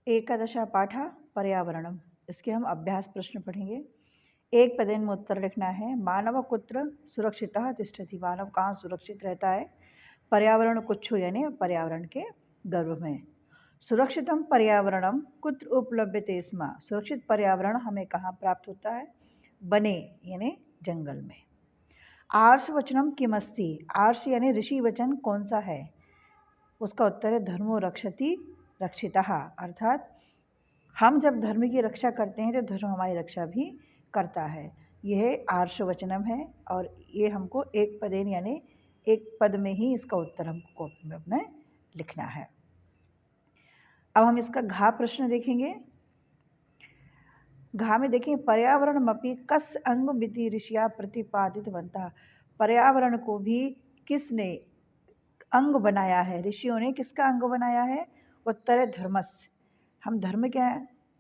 एकादशा पाठः पर्यावरणम्। इसके हम अभ्यास प्रश्न पढ़ेंगे। एक पदेन में उत्तर लिखना है। मानव कुत्र सुरक्षितः तिष्ठति। मानव कहाँ सुरक्षित रहता है? पर्यावरण कुक्षु यानी पर्यावरण के गर्भ में। सुरक्षितम पर्यावरणम कुत्र उपलभ्यते स्म। सुरक्षित पर्यावरण हमें कहाँ प्राप्त होता है? बने यानी जंगल में। आर्ष वचनम किमस्ति। आर्ष यानी ऋषि वचन कौन सा है? उसका उत्तर है धर्मो रक्षति रक्षितः। अर्थात हम जब धर्म की रक्षा करते हैं तो धर्म हमारी रक्षा भी करता है। यह आर्ष वचनम है और ये हमको एक पदेन यानी एक पद में ही इसका उत्तर हमको कॉपी में अपने लिखना है। अब हम इसका घा प्रश्न देखेंगे। घा में देखें पर्यावरणमपि कस अंग विधि ऋषिया प्रतिपादितवन्तः। पर्यावरण को भी किसने अंग बनाया है? ऋषियों ने किसका अंग बनाया है? उत्तर है धर्मस्य। हम धर्म के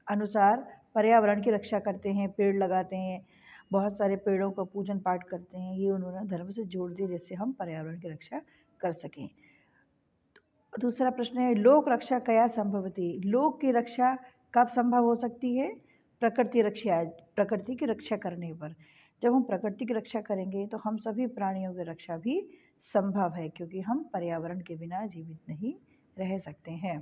अनुसार पर्यावरण की रक्षा करते हैं, पेड़ लगाते हैं, बहुत सारे पेड़ों का पूजन पाठ करते हैं। ये उन्होंने धर्म से जोड़ दिया जिससे हम पर्यावरण की रक्षा कर सकें। दूसरा प्रश्न है लोक रक्षा कया संभवती। लोक की रक्षा कब संभव हो सकती है? प्रकृति रक्षा। प्रकृति की रक्षा करने पर। जब हम प्रकृति की रक्षा करेंगे तो हम सभी प्राणियों की रक्षा भी संभव है, क्योंकि हम पर्यावरण के बिना जीवित नहीं रह सकते हैं।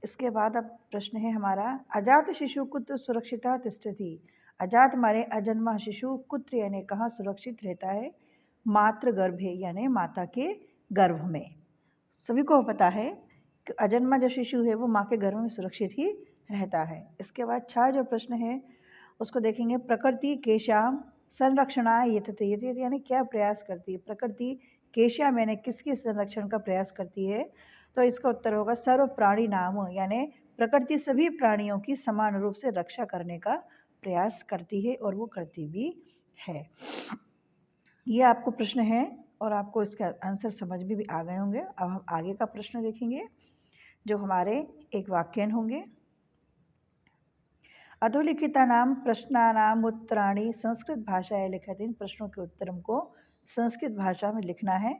इसके बाद अब प्रश्न है हमारा अजात शिशु कुत्र सुरक्षितः तिष्ठति। अजात माने अजन्मा शिशु कुत्र यानी कहाँ सुरक्षित रहता है? मातृ गर्भे यानी माता के गर्भ में। सभी को पता है कि अजन्मा जो शिशु है वो माँ के गर्भ में सुरक्षित ही रहता है। इसके बाद छह जो प्रश्न है उसको देखेंगे। प्रकृति केशाम संरक्षणाय यतते। यतते यानी क्या प्रयास करती है? प्रकृति केशाम यानी किसके संरक्षण का प्रयास करती है? तो इसका उत्तर होगा सर्व प्राणी नाम, यानी प्रकृति सभी प्राणियों की समान रूप से रक्षा करने का प्रयास करती है और वो करती भी है। ये आपको प्रश्न है और आपको इसका आंसर समझ में भी आ गए होंगे। अब हम आगे का प्रश्न देखेंगे जो हमारे एक वाक्यन होंगे। अधोलिखितानां प्रश्नानाम् उत्तराणि संस्कृत भाषायां लिखित। इन प्रश्नों के उत्तर हमको संस्कृत भाषा में लिखना है।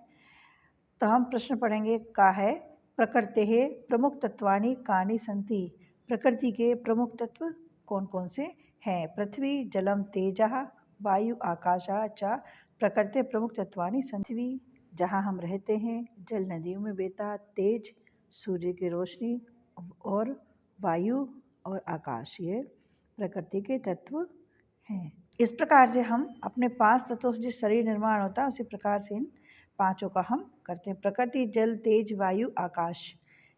तो हम प्रश्न पढ़ेंगे का है प्रकृतेः प्रमुख तत्वानि कानि सन्ति। प्रकृति के प्रमुख तत्व कौन कौन से हैं? पृथ्वी जलम तेजः वायु आकाशः च प्रकृते प्रमुख तत्वानि सन्ति। पृथ्वी जहाँ हम रहते हैं, जल नदियों में बहता, तेज सूर्य की रोशनी और वायु और आकाश ये प्रकृति के तत्व हैं। इस प्रकार से हम अपने 5 तत्वों से जिस शरीर निर्माण होता है उसी प्रकार से इन पांचों का हम करते हैं। प्रकृति जल तेज वायु आकाश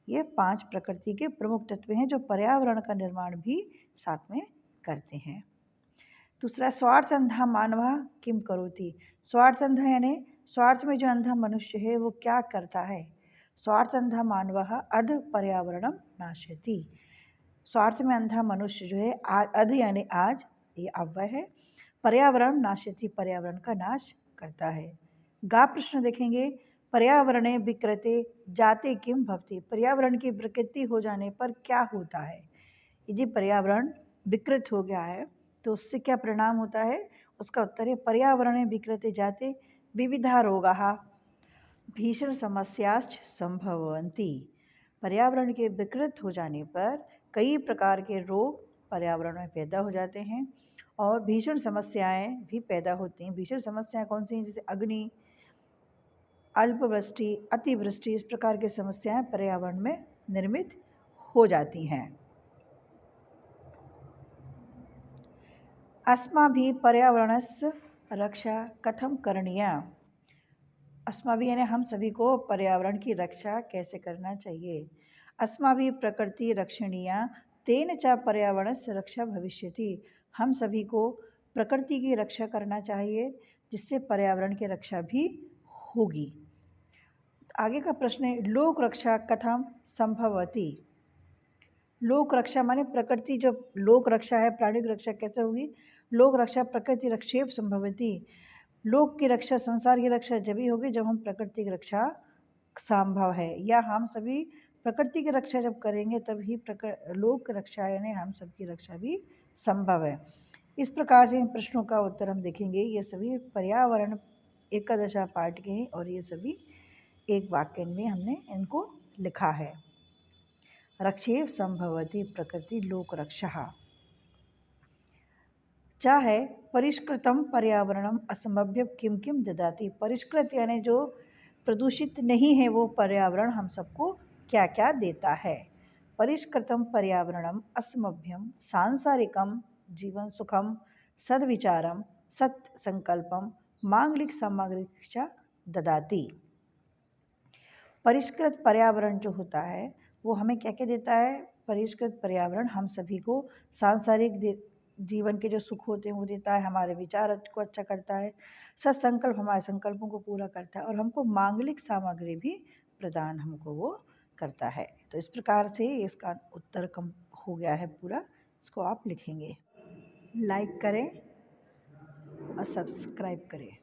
ये 5 प्रकृति के प्रमुख तत्व हैं जो पर्यावरण का निर्माण भी साथ में करते हैं। दूसरा स्वार्थ अंधा मानव किम करोति। स्वार्थ अंधा यानी स्वार्थ में जो अंधा मनुष्य है वो क्या करता है? स्वार्थ अंधा मानव अध पर्यावरणम नाशयति। स्वार्थ में अंधा मनुष्य जो है अध यानी आज, ये अव्यय है, पर्यावरण नाशयति पर्यावरण का नाश करता है। गा प्रश्न देखेंगे। पर्यावरणे विकृते जाते किम भवति। पर्यावरण की विकृति हो जाने पर क्या होता है? यदि पर्यावरण विकृत हो गया है तो उससे क्या परिणाम होता है? उसका उत्तर है पर्यावरणे विकृते जाते विविधा रोगाः भीषण समस्याश्च संभवन्ति। पर्यावरण के विकृत हो जाने पर कई प्रकार के रोग पर्यावरण में पैदा हो जाते हैं और भीषण समस्याएं भी पैदा होती हैं। भीषण समस्याएं कौन सी हैं? जैसे अग्नि, अल्पवृष्टि, अतिवृष्टि, इस प्रकार की समस्याएं पर्यावरण में निर्मित हो जाती हैं। अस्माभिः पर्यावरणस्य रक्षा कथं करणीया। अस्माभिः यानी हम सभी को पर्यावरण की रक्षा कैसे करना चाहिए? अस्माभिः प्रकृति रक्षणीया तेन च पर्यावरणस्य रक्षा भविष्यति। हम सभी को प्रकृति की रक्षा करना चाहिए जिससे पर्यावरण की रक्षा भी होगी। आगे का प्रश्न है लोक रक्षा कथं संभवति। लोक रक्षा माने प्रकृति, जो लोक रक्षा है प्राणी की रक्षा कैसे होगी? लोक रक्षा प्रकृति रक्षेप संभवति। लोक की रक्षा, संसार की रक्षा जब ही होगी जब हम प्रकृति की रक्षा संभव है, या हम सभी प्रकृति की रक्षा जब करेंगे तभी लोक रक्षा यानी हम सबकी रक्षा भी संभव है। इस प्रकार से इन प्रश्नों का उत्तर हम देखेंगे। ये सभी पर्यावरण एकादशा पाठ के हैं और ये सभी एक वाक्य में हमने इनको लिखा है। रक्षेव संभवति प्रकृति लोक रक्षः। चा है परिष्कृतम पर्यावरणम असंभव्य किम किम ददाति। परिष्कृत यानी जो प्रदूषित नहीं है वो पर्यावरण हम सबको क्या क्या देता है। परिष्कृतम पर्यावरणम असंभव्यम सांसारिकम जीवन सुखम सद्विचारम सत्य संकल्पम मांगलिक सामग्री ददाति। परिष्कृत पर्यावरण जो होता है वो हमें क्या क्या देता है। परिष्कृत पर्यावरण हम सभी को सांसारिक जीवन के जो सुख होते हैं वो देता है, हमारे विचार को अच्छा करता है, सत्संकल्प हमारे संकल्पों को पूरा करता है और हमको मांगलिक सामग्री भी प्रदान हमको वो करता है। तो इस प्रकार से इसका उत्तर कम हो गया है पूरा। इसको आप लिखेंगे। लाइक करें और सब्सक्राइब करें।